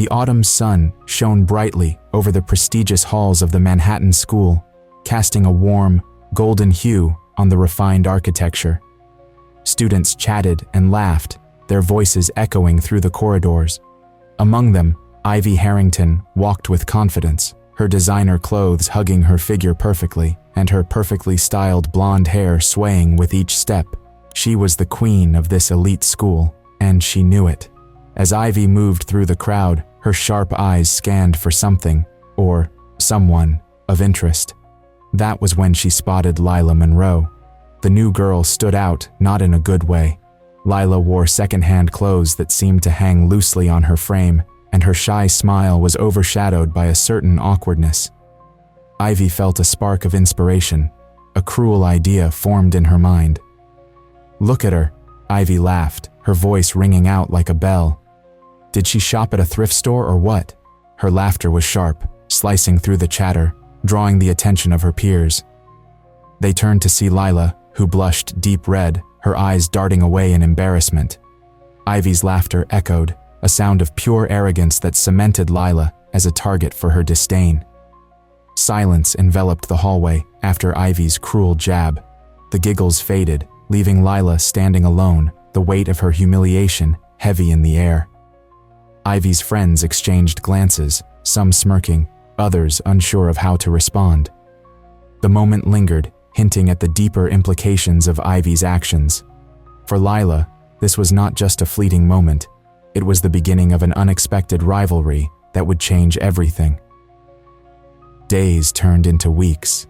The autumn sun shone brightly over the prestigious halls of the Manhattan School, casting a warm, golden hue on the refined architecture. Students chatted and laughed, their voices echoing through the corridors. Among them, Ivy Harrington walked with confidence, her designer clothes hugging her figure perfectly, and her perfectly styled blonde hair swaying with each step. She was the queen of this elite school, and she knew it. As Ivy moved through the crowd, her sharp eyes scanned for something, or someone, of interest. That was when she spotted Lila Monroe. The new girl stood out, not in a good way. Lila wore second-hand clothes that seemed to hang loosely on her frame, and her shy smile was overshadowed by a certain awkwardness. Ivy felt a spark of inspiration. A cruel idea formed in her mind. "Look at her," Ivy laughed, her voice ringing out like a bell. Did she shop at a thrift store or what? Her laughter was sharp, slicing through the chatter, drawing the attention of her peers. They turned to see Lila, who blushed deep red, her eyes darting away in embarrassment. Ivy's laughter echoed, a sound of pure arrogance that cemented Lila as a target for her disdain. Silence enveloped the hallway after Ivy's cruel jab. The giggles faded, leaving Lila standing alone, the weight of her humiliation heavy in the air. Ivy's friends exchanged glances, some smirking, others unsure of how to respond. The moment lingered, hinting at the deeper implications of Ivy's actions. For Lila, this was not just a fleeting moment. It was the beginning of an unexpected rivalry that would change everything. Days turned into weeks,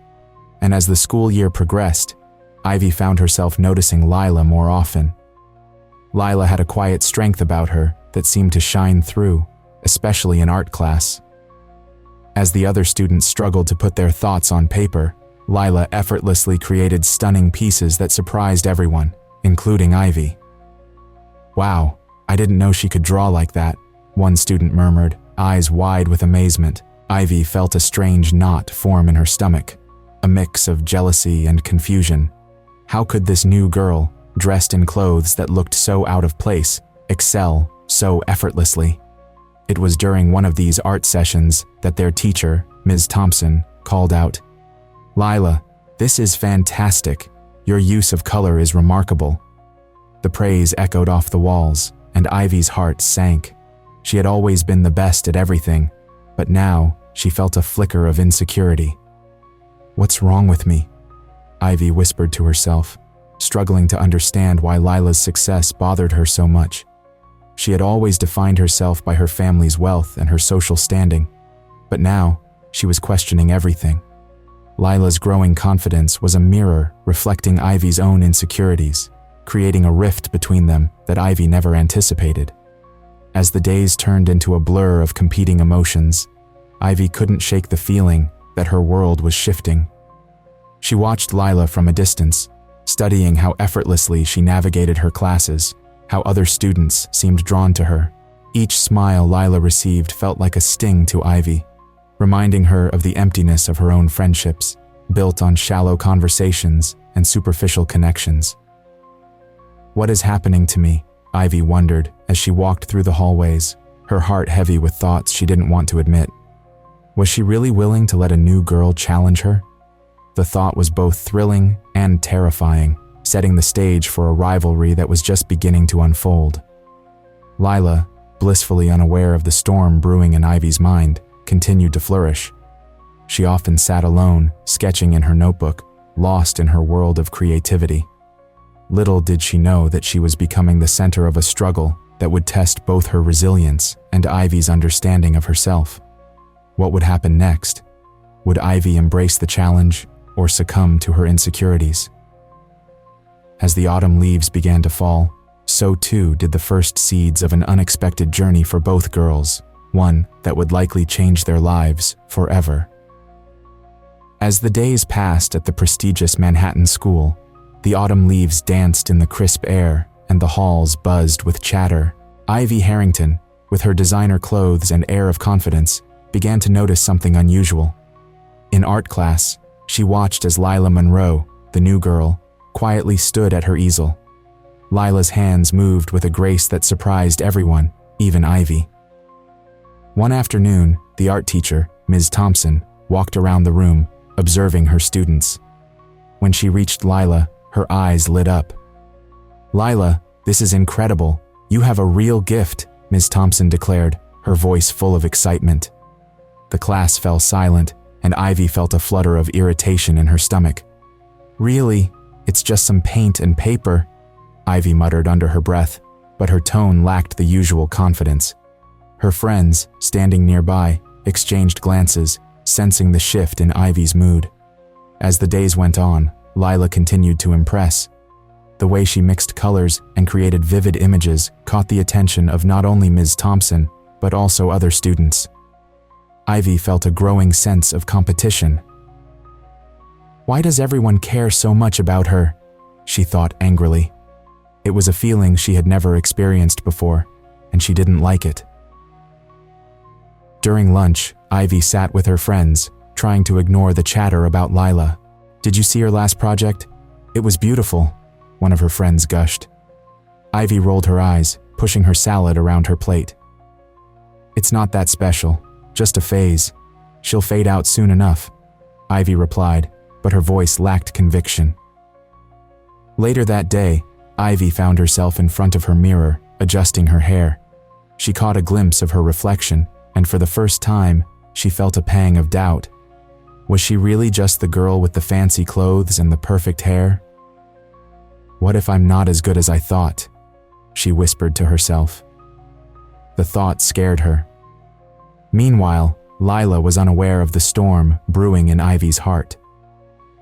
and as the school year progressed, Ivy found herself noticing Lila more often. Lila had a quiet strength about her that seemed to shine through, especially in art class. As the other students struggled to put their thoughts on paper, Lila effortlessly created stunning pieces that surprised everyone, including Ivy. "Wow, I didn't know she could draw like that," one student murmured, eyes wide with amazement. Ivy felt a strange knot form in her stomach, a mix of jealousy and confusion. How could this new girl, dressed in clothes that looked so out of place, excel so effortlessly? It was during one of these art sessions that their teacher, Ms. Thompson, called out, "Lila, this is fantastic. Your use of color is remarkable." The praise echoed off the walls, and Ivy's heart sank. She had always been the best at everything, but now she felt a flicker of insecurity. "What's wrong with me?" Ivy whispered to herself, struggling to understand why Lila's success bothered her so much. She had always defined herself by her family's wealth and her social standing, but now she was questioning everything. Lila's growing confidence was a mirror reflecting Ivy's own insecurities, creating a rift between them that Ivy never anticipated. As the days turned into a blur of competing emotions, Ivy couldn't shake the feeling that her world was shifting. She watched Lila from a distance, studying how effortlessly she navigated her classes, how other students seemed drawn to her. Each smile Lila received felt like a sting to Ivy, reminding her of the emptiness of her own friendships, built on shallow conversations and superficial connections. "What is happening to me?" Ivy wondered as she walked through the hallways, her heart heavy with thoughts she didn't want to admit. Was she really willing to let a new girl challenge her? The thought was both thrilling and terrifying, setting the stage for a rivalry that was just beginning to unfold. Lila, blissfully unaware of the storm brewing in Ivy's mind, continued to flourish. She often sat alone, sketching in her notebook, lost in her world of creativity. Little did she know that she was becoming the center of a struggle that would test both her resilience and Ivy's understanding of herself. What would happen next? Would Ivy embrace the challenge or succumb to her insecurities? As the autumn leaves began to fall, so too did the first seeds of an unexpected journey for both girls, one that would likely change their lives forever. As the days passed at the prestigious Manhattan school, the autumn leaves danced in the crisp air and the halls buzzed with chatter. Ivy Harrington, with her designer clothes and air of confidence, began to notice something unusual. In art class, she watched as Lila Monroe, the new girl, quietly stood at her easel. Lila's hands moved with a grace that surprised everyone, even Ivy. One afternoon, the art teacher, Ms. Thompson, walked around the room, observing her students. When she reached Lila, her eyes lit up. "Lila, this is incredible. You have a real gift," Ms. Thompson declared, her voice full of excitement. The class fell silent, and Ivy felt a flutter of irritation in her stomach. "Really? It's just some paint and paper," Ivy muttered under her breath, but her tone lacked the usual confidence. Her friends, standing nearby, exchanged glances, sensing the shift in Ivy's mood. As the days went on, Lila continued to impress. The way she mixed colors and created vivid images caught the attention of not only Ms. Thompson, but also other students. Ivy felt a growing sense of competition. "Why does everyone care so much about her?" she thought angrily. It was a feeling she had never experienced before, and she didn't like it. During lunch, Ivy sat with her friends, trying to ignore the chatter about Lila. "Did you see her last project? It was beautiful," one of her friends gushed. Ivy rolled her eyes, pushing her salad around her plate. "It's not that special, just a phase. She'll fade out soon enough," Ivy replied, but her voice lacked conviction. Later that day, Ivy found herself in front of her mirror, adjusting her hair. She caught a glimpse of her reflection, and for the first time, she felt a pang of doubt. Was she really just the girl with the fancy clothes and the perfect hair? "What if I'm not as good as I thought?" she whispered to herself. The thought scared her. Meanwhile, Lila was unaware of the storm brewing in Ivy's heart.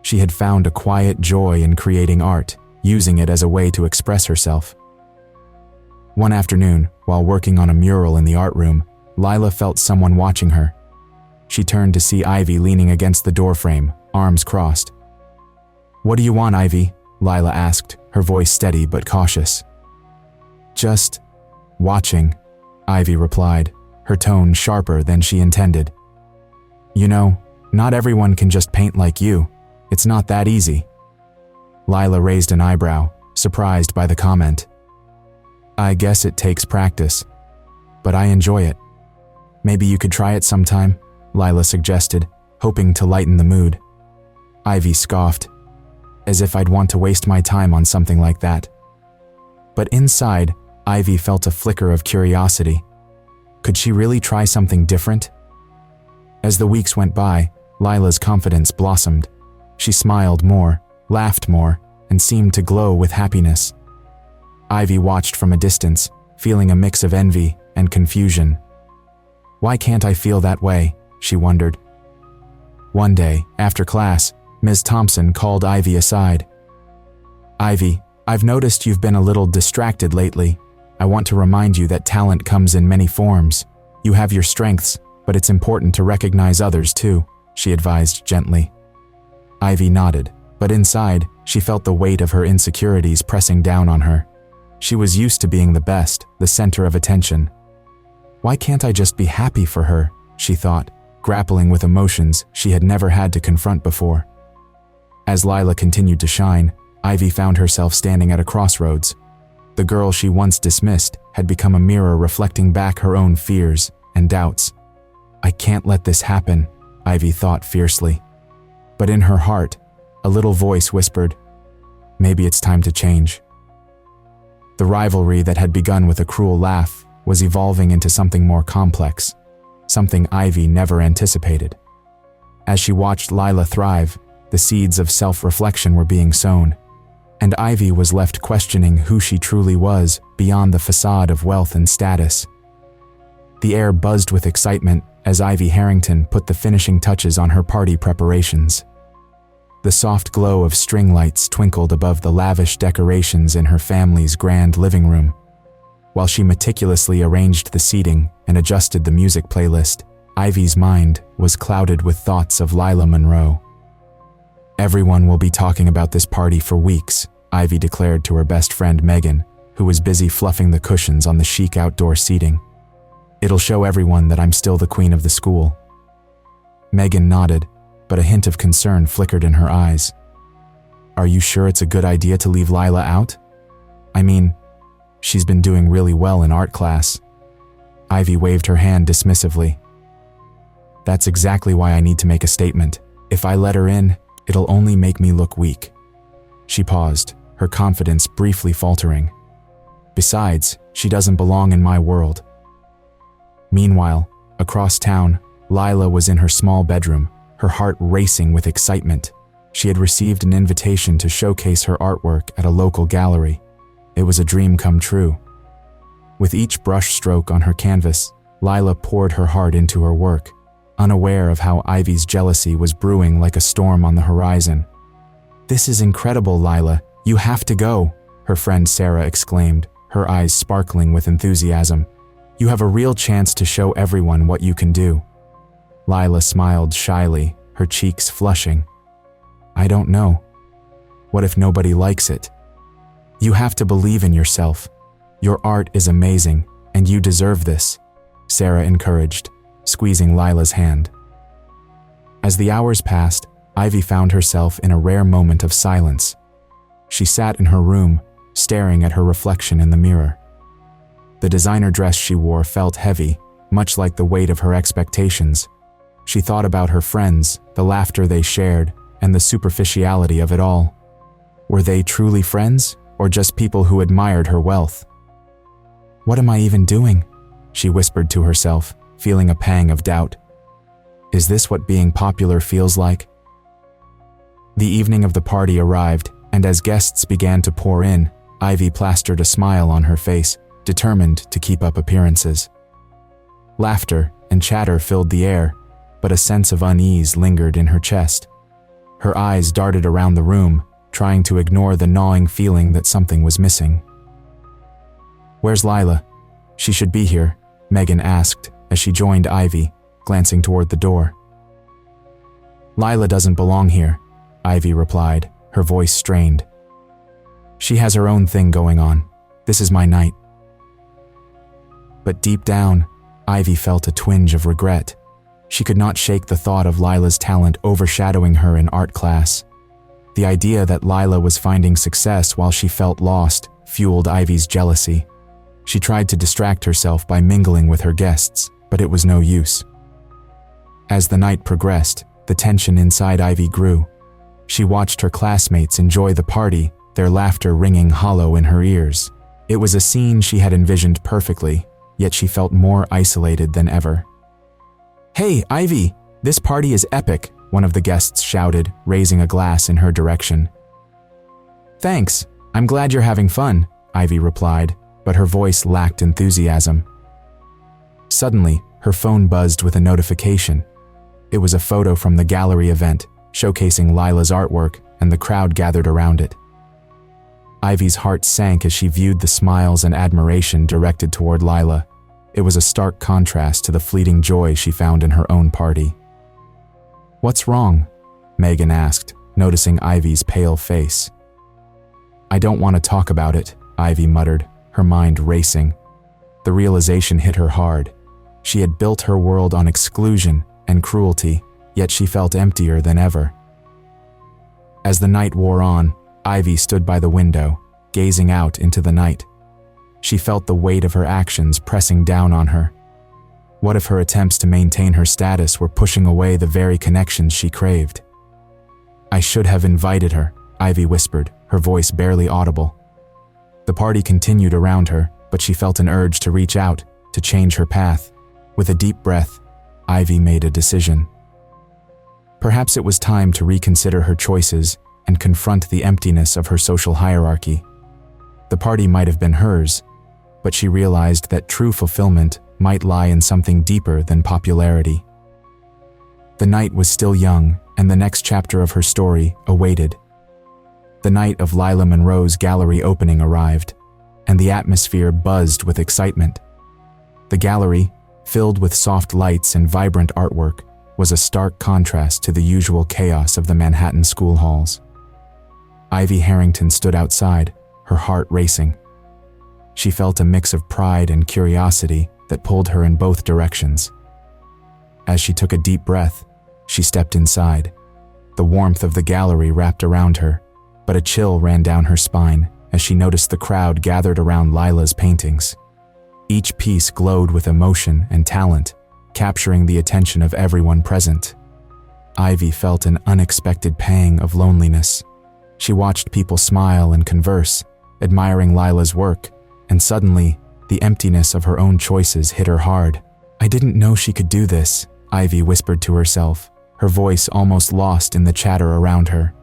She had found a quiet joy in creating art, using it as a way to express herself. One afternoon, while working on a mural in the art room, Lila felt someone watching her. She turned to see Ivy leaning against the doorframe, arms crossed. "What do you want, Ivy?" Lila asked, her voice steady but cautious. "Just watching," Ivy replied, her tone sharper than she intended. "You know, not everyone can just paint like you. It's not that easy." Lila raised an eyebrow, surprised by the comment. "I guess it takes practice, but I enjoy it. Maybe you could try it sometime," Lila suggested, hoping to lighten the mood. Ivy scoffed, as if I'd want to waste my time on something like that. But inside, Ivy felt a flicker of curiosity. Could she really try something different? As the weeks went by, Lila's confidence blossomed. She smiled more, laughed more, and seemed to glow with happiness. Ivy watched from a distance, feeling a mix of envy and confusion. "Why can't I feel that way?" she wondered. One day, after class, Ms. Thompson called Ivy aside. "Ivy, I've noticed you've been a little distracted lately. I want to remind you that talent comes in many forms. You have your strengths, but it's important to recognize others too," she advised gently. Ivy nodded, but inside, she felt the weight of her insecurities pressing down on her. She was used to being the best, the center of attention. "Why can't I just be happy for her?" she thought, grappling with emotions she had never had to confront before. As Lila continued to shine, Ivy found herself standing at a crossroads. The girl she once dismissed had become a mirror reflecting back her own fears and doubts. "I can't let this happen," Ivy thought fiercely. But in her heart, a little voice whispered, "Maybe it's time to change." The rivalry that had begun with a cruel laugh was evolving into something more complex, something Ivy never anticipated. As she watched Lila thrive, the seeds of self-reflection were being sown, and Ivy was left questioning who she truly was beyond the facade of wealth and status. The air buzzed with excitement as Ivy Harrington put the finishing touches on her party preparations. The soft glow of string lights twinkled above the lavish decorations in her family's grand living room. While she meticulously arranged the seating and adjusted the music playlist, Ivy's mind was clouded with thoughts of Lila Monroe. "Everyone will be talking about this party for weeks," Ivy declared to her best friend Megan, who was busy fluffing the cushions on the chic outdoor seating. "It'll show everyone that I'm still the queen of the school." Megan nodded, but a hint of concern flickered in her eyes. "Are you sure it's a good idea to leave Lila out? I mean, she's been doing really well in art class." Ivy waved her hand dismissively. That's exactly why I need to make a statement. If I let her in, it'll only make me look weak. She paused, her confidence briefly faltering. Besides, she doesn't belong in my world. Meanwhile, across town, Lila was in her small bedroom, her heart racing with excitement. She had received an invitation to showcase her artwork at a local gallery. It was a dream come true. With each brush stroke on her canvas, Lila poured her heart into her work, unaware of how Ivy's jealousy was brewing like a storm on the horizon. "This is incredible, Lila. You have to go," her friend Sarah exclaimed, her eyes sparkling with enthusiasm. "You have a real chance to show everyone what you can do." Lila smiled shyly, her cheeks flushing. "I don't know. What if nobody likes it? You have to believe in yourself. Your art is amazing, and you deserve this," Sarah encouraged, squeezing Lila's hand. As the hours passed, Ivy found herself in a rare moment of silence. She sat in her room, staring at her reflection in the mirror. The designer dress she wore felt heavy, much like the weight of her expectations. She thought about her friends, the laughter they shared, and the superficiality of it all. Were they truly friends, or just people who admired her wealth? "What am I even doing?" she whispered to herself, feeling a pang of doubt. "Is this what being popular feels like?" The evening of the party arrived, and as guests began to pour in, Ivy plastered a smile on her face, determined to keep up appearances. Laughter and chatter filled the air, but a sense of unease lingered in her chest. Her eyes darted around the room, trying to ignore the gnawing feeling that something was missing. "Where's Lila? She should be here," Megan asked as she joined Ivy, glancing toward the door. "Lila doesn't belong here," Ivy replied, her voice strained. "She has her own thing going on. This is my night." But deep down, Ivy felt a twinge of regret. She could not shake the thought of Lila's talent overshadowing her in art class. The idea that Lila was finding success while she felt lost fueled Ivy's jealousy. She tried to distract herself by mingling with her guests, but it was no use. As the night progressed, the tension inside Ivy grew. She watched her classmates enjoy the party, their laughter ringing hollow in her ears. It was a scene she had envisioned perfectly, yet she felt more isolated than ever. "Hey, Ivy, this party is epic," one of the guests shouted, raising a glass in her direction. "Thanks, I'm glad you're having fun," Ivy replied, but her voice lacked enthusiasm. Suddenly, her phone buzzed with a notification. It was a photo from the gallery event, showcasing Lila's artwork, and the crowd gathered around it. Ivy's heart sank as she viewed the smiles and admiration directed toward Lila. It was a stark contrast to the fleeting joy she found in her own party. "What's wrong?" Megan asked, noticing Ivy's pale face. "I don't want to talk about it," Ivy muttered, her mind racing. The realization hit her hard. She had built her world on exclusion and cruelty, yet she felt emptier than ever. As the night wore on, Ivy stood by the window, gazing out into the night. She felt the weight of her actions pressing down on her. What if her attempts to maintain her status were pushing away the very connections she craved? "I should have invited her," Ivy whispered, her voice barely audible. The party continued around her, but she felt an urge to reach out, to change her path. With a deep breath, Ivy made a decision. Perhaps it was time to reconsider her choices and confront the emptiness of her social hierarchy. The party might have been hers, but she realized that true fulfillment might lie in something deeper than popularity. The night was still young, and the next chapter of her story awaited. The night of Lila Monroe's gallery opening arrived, and the atmosphere buzzed with excitement. The gallery, filled with soft lights and vibrant artwork, was a stark contrast to the usual chaos of the Manhattan school halls. Ivy Harrington stood outside, her heart racing. She felt a mix of pride and curiosity that pulled her in both directions. As she took a deep breath, she stepped inside. The warmth of the gallery wrapped around her, but a chill ran down her spine as she noticed the crowd gathered around Lila's paintings. Each piece glowed with emotion and talent, capturing the attention of everyone present. Ivy felt an unexpected pang of loneliness. She watched people smile and converse, admiring Lila's work, and suddenly, the emptiness of her own choices hit her hard. "I didn't know she could do this," Ivy whispered to herself, her voice almost lost in the chatter around her.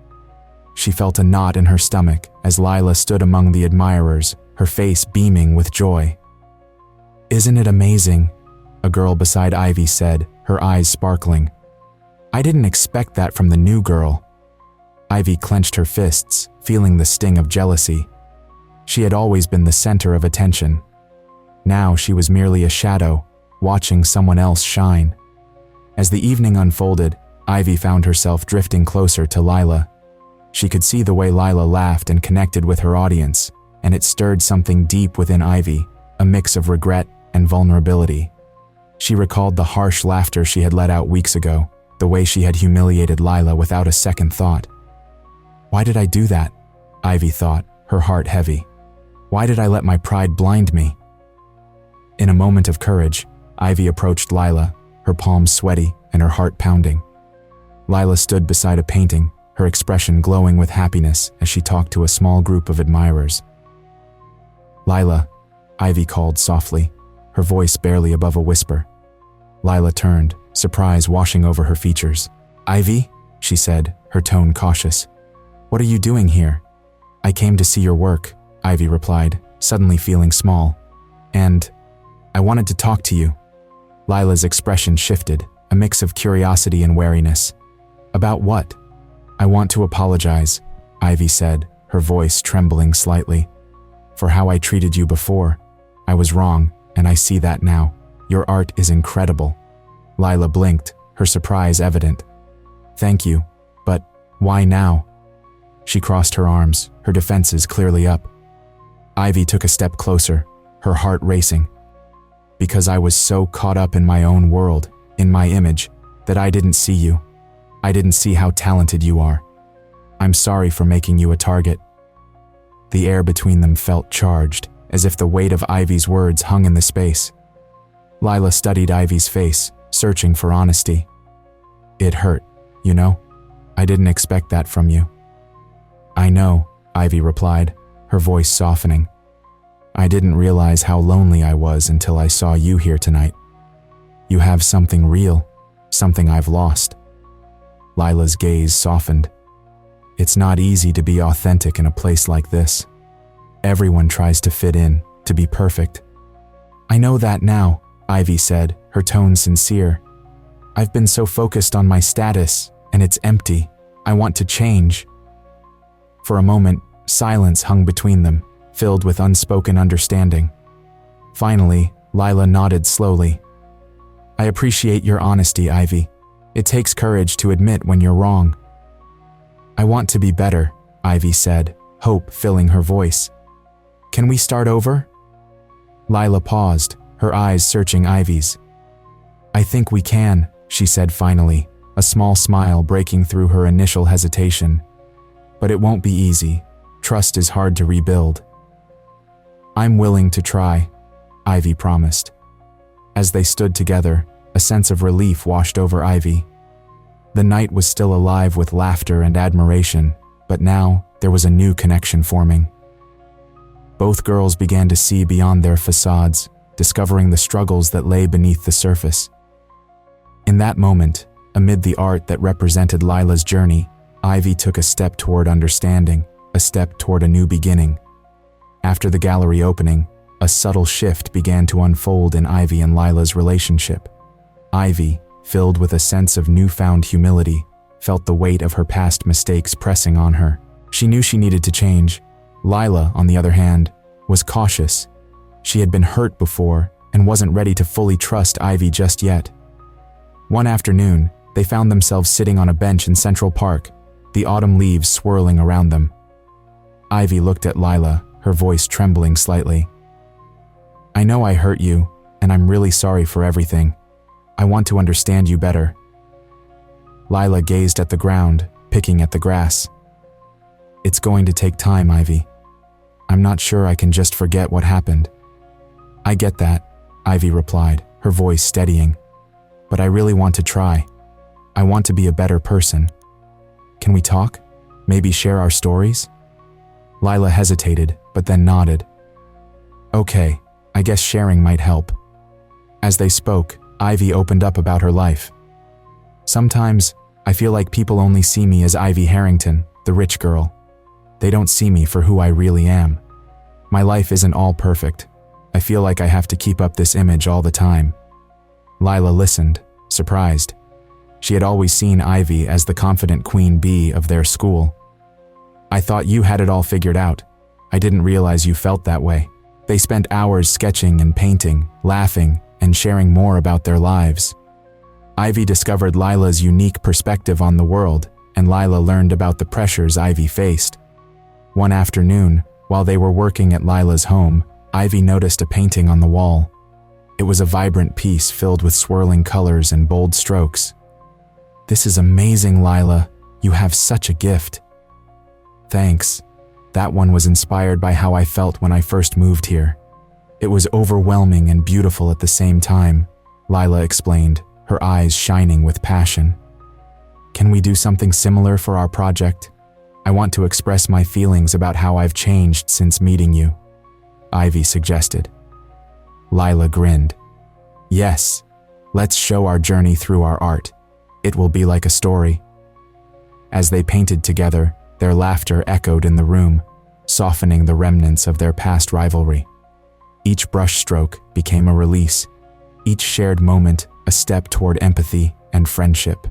She felt a knot in her stomach as Lila stood among the admirers, her face beaming with joy. "Isn't it amazing?" a girl beside Ivy said, her eyes sparkling. "I didn't expect that from the new girl." Ivy clenched her fists, feeling the sting of jealousy. She had always been the center of attention. Now she was merely a shadow, watching someone else shine. As the evening unfolded, Ivy found herself drifting closer to Lila. She could see the way Lila laughed and connected with her audience, and it stirred something deep within Ivy, a mix of regret and vulnerability. She recalled the harsh laughter she had let out weeks ago, the way she had humiliated Lila without a second thought. "Why did I do that?" Ivy thought, her heart heavy. "Why did I let my pride blind me?" In a moment of courage, Ivy approached Lila, her palms sweaty and her heart pounding. Lila stood beside a painting, her expression glowing with happiness as she talked to a small group of admirers. "Lila," Ivy called softly, her voice barely above a whisper. Lila turned, surprise washing over her features. "Ivy?" she said, her tone cautious. "What are you doing here?" "I came to see your work," Ivy replied, suddenly feeling small. "And I wanted to talk to you." Lila's expression shifted, a mix of curiosity and wariness. "About what?" "I want to apologize," Ivy said, her voice trembling slightly. "For how I treated you before. I was wrong, and I see that now. Your art is incredible." Lila blinked, her surprise evident. "Thank you, but why now?" She crossed her arms, her defenses clearly up. Ivy took a step closer, her heart racing. "Because I was so caught up in my own world, in my image, that I didn't see you. I didn't see how talented you are. I'm sorry for making you a target." The air between them felt charged, as if the weight of Ivy's words hung in the space. Lila studied Ivy's face, searching for honesty. "It hurt, you know? I didn't expect that from you." "I know," Ivy replied, her voice softening. "I didn't realize how lonely I was until I saw you here tonight. You have something real, something I've lost." Lila's gaze softened. "It's not easy to be authentic in a place like this. Everyone tries to fit in, to be perfect." "I know that now," Ivy said, her tone sincere. "I've been so focused on my status, and it's empty. I want to change." For a moment, silence hung between them, filled with unspoken understanding. Finally, Lila nodded slowly. "I appreciate your honesty, Ivy. It takes courage to admit when you're wrong." "I want to be better," Ivy said, hope filling her voice. "Can we start over?" Lila paused, her eyes searching Ivy's. "I think we can," she said finally, a small smile breaking through her initial hesitation. "But it won't be easy. Trust is hard to rebuild." "I'm willing to try," Ivy promised. As they stood together, a sense of relief washed over Ivy. The night was still alive with laughter and admiration, but now there was a new connection forming. Both girls began to see beyond their facades, discovering the struggles that lay beneath the surface. In that moment, amid the art that represented Lila's journey, Ivy took a step toward understanding, a step toward a new beginning. After the gallery opening, a subtle shift began to unfold in Ivy and Lila's relationship. Ivy, filled with a sense of newfound humility, felt the weight of her past mistakes pressing on her. She knew she needed to change. Lila, on the other hand, was cautious. She had been hurt before and wasn't ready to fully trust Ivy just yet. One afternoon, they found themselves sitting on a bench in Central Park, the autumn leaves swirling around them. Ivy looked at Lila, her voice trembling slightly. "I know I hurt you, and I'm really sorry for everything. I want to understand you better." Lila gazed at the ground, picking at the grass. "It's going to take time, Ivy. I'm not sure I can just forget what happened." "I get that," Ivy replied, her voice steadying. "But I really want to try. I want to be a better person. Can we talk? Maybe share our stories?" Lila hesitated, but then nodded. "Okay, I guess sharing might help." As they spoke, Ivy opened up about her life. "Sometimes, I feel like people only see me as Ivy Harrington, the rich girl. They don't see me for who I really am. My life isn't all perfect. I feel like I have to keep up this image all the time." Lila listened, surprised. She had always seen Ivy as the confident queen bee of their school. "I thought you had it all figured out. I didn't realize you felt that way." They spent hours sketching and painting, laughing, and sharing more about their lives. Ivy discovered Lila's unique perspective on the world, and Lila learned about the pressures Ivy faced. One afternoon, while they were working at Lila's home, Ivy noticed a painting on the wall. It was a vibrant piece filled with swirling colors and bold strokes. "This is amazing, Lila. You have such a gift." "Thanks. That one was inspired by how I felt when I first moved here. It was overwhelming and beautiful at the same time," Lila explained, her eyes shining with passion. "Can we do something similar for our project? I want to express my feelings about how I've changed since meeting you," Ivy suggested. Lila grinned. "Yes, let's show our journey through our art. It will be like a story." As they painted together, their laughter echoed in the room, softening the remnants of their past rivalry. Each brushstroke became a release, each shared moment a step toward empathy and friendship.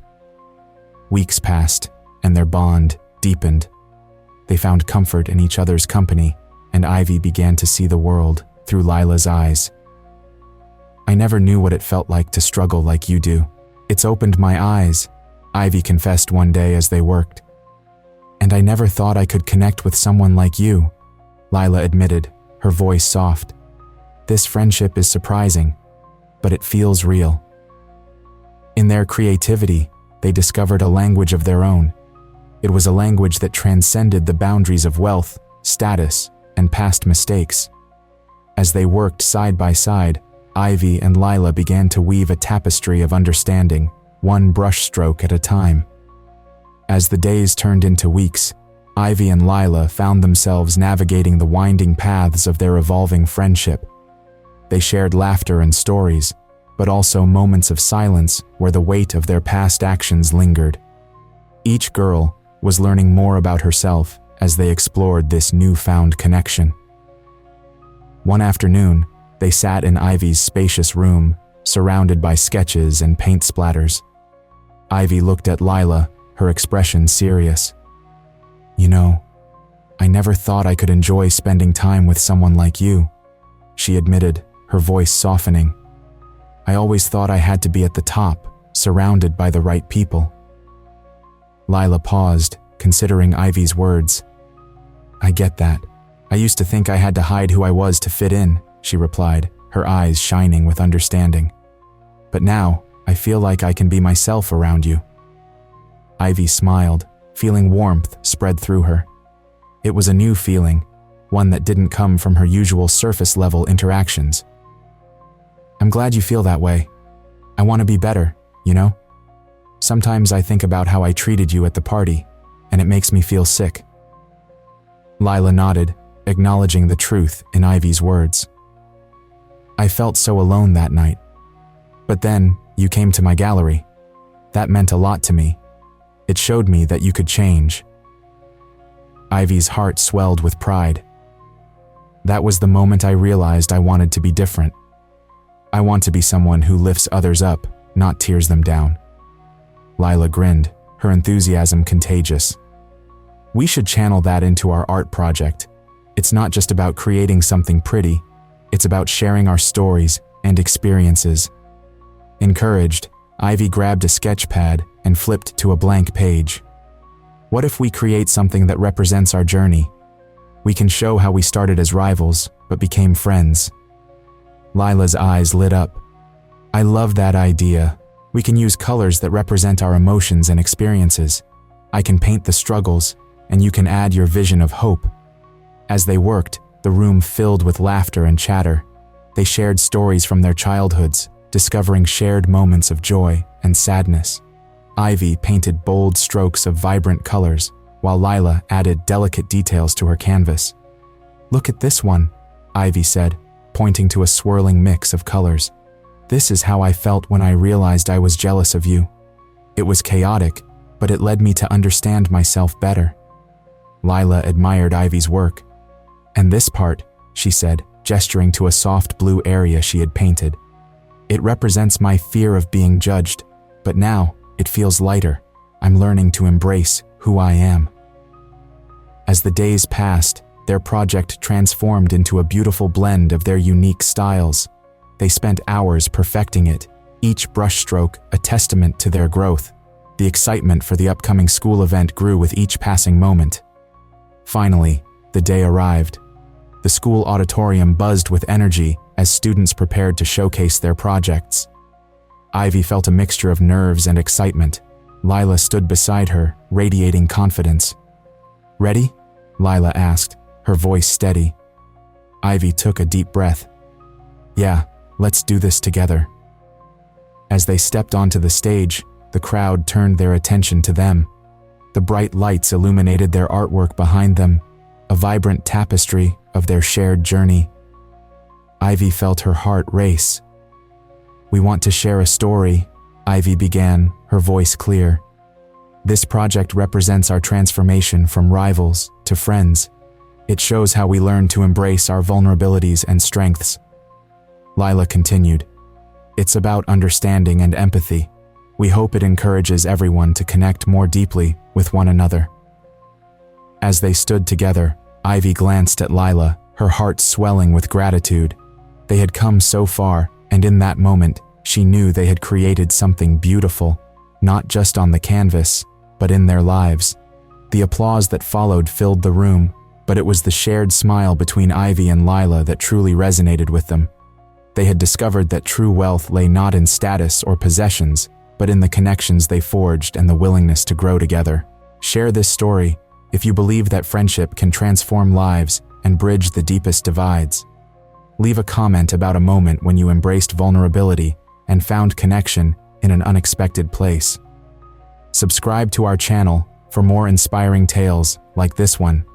Weeks passed, and their bond deepened. They found comfort in each other's company, and Ivy began to see the world through Lila's eyes. "I never knew what it felt like to struggle like you do. It's opened my eyes," Ivy confessed one day as they worked. "And I never thought I could connect with someone like you," Lila admitted, her voice soft. "This friendship is surprising, but it feels real." In their creativity, they discovered a language of their own. It was a language that transcended the boundaries of wealth, status, and past mistakes. As they worked side by side, Ivy and Lila began to weave a tapestry of understanding, one brushstroke at a time. As the days turned into weeks, Ivy and Lila found themselves navigating the winding paths of their evolving friendship. They shared laughter and stories, but also moments of silence where the weight of their past actions lingered. Each girl was learning more about herself as they explored this newfound connection. One afternoon, they sat in Ivy's spacious room, surrounded by sketches and paint splatters. Ivy looked at Lila, her expression serious. "You know, I never thought I could enjoy spending time with someone like you," she admitted, her voice softening. "I always thought I had to be at the top, surrounded by the right people." Lila paused, considering Ivy's words. "I get that. I used to think I had to hide who I was to fit in," she replied, her eyes shining with understanding. "But now, I feel like I can be myself around you." Ivy smiled, feeling warmth spread through her. It was a new feeling, one that didn't come from her usual surface-level interactions. "I'm glad you feel that way. I want to be better, you know? Sometimes I think about how I treated you at the party, and it makes me feel sick." Lila nodded, acknowledging the truth in Ivy's words. "I felt so alone that night. But then, you came to my gallery. That meant a lot to me. It showed me that you could change." Ivy's heart swelled with pride. "That was the moment I realized I wanted to be different. I want to be someone who lifts others up, not tears them down." Lila grinned, her enthusiasm contagious. "We should channel that into our art project. It's not just about creating something pretty, it's about sharing our stories and experiences." Encouraged, Ivy grabbed a sketch pad and flipped to a blank page. "What if we create something that represents our journey? We can show how we started as rivals, but became friends." Lila's eyes lit up. "I love that idea. We can use colors that represent our emotions and experiences. I can paint the struggles, and you can add your vision of hope." As they worked, the room filled with laughter and chatter. They shared stories from their childhoods, discovering shared moments of joy and sadness. Ivy painted bold strokes of vibrant colors, while Lila added delicate details to her canvas. "Look at this one," Ivy said, pointing to a swirling mix of colors. "This is how I felt when I realized I was jealous of you. It was chaotic, but it led me to understand myself better." Lila admired Ivy's work. "And this part," she said, gesturing to a soft blue area she had painted. "It represents my fear of being judged, but now it feels lighter. I'm learning to embrace who I am." As the days passed, their project transformed into a beautiful blend of their unique styles. They spent hours perfecting it, each brushstroke a testament to their growth. The excitement for the upcoming school event grew with each passing moment. Finally, the day arrived. The school auditorium buzzed with energy as students prepared to showcase their projects. Ivy felt a mixture of nerves and excitement. Lila stood beside her, radiating confidence. "Ready?" Lila asked, her voice steady. Ivy took a deep breath. "Yeah, let's do this together." As they stepped onto the stage, the crowd turned their attention to them. The bright lights illuminated their artwork behind them, a vibrant tapestry of their shared journey. Ivy felt her heart race. "We want to share a story," Ivy began, her voice clear. "This project represents our transformation from rivals to friends. It shows how we learn to embrace our vulnerabilities and strengths." Lila continued, "It's about understanding and empathy. We hope it encourages everyone to connect more deeply with one another." As they stood together, Ivy glanced at Lila, her heart swelling with gratitude. They had come so far, and in that moment, she knew they had created something beautiful, not just on the canvas, but in their lives. The applause that followed filled the room, but it was the shared smile between Ivy and Lila that truly resonated with them. They had discovered that true wealth lay not in status or possessions, but in the connections they forged and the willingness to grow together. Share this story if you believe that friendship can transform lives and bridge the deepest divides. Leave a comment about a moment when you embraced vulnerability and found connection in an unexpected place. Subscribe to our channel for more inspiring tales like this one.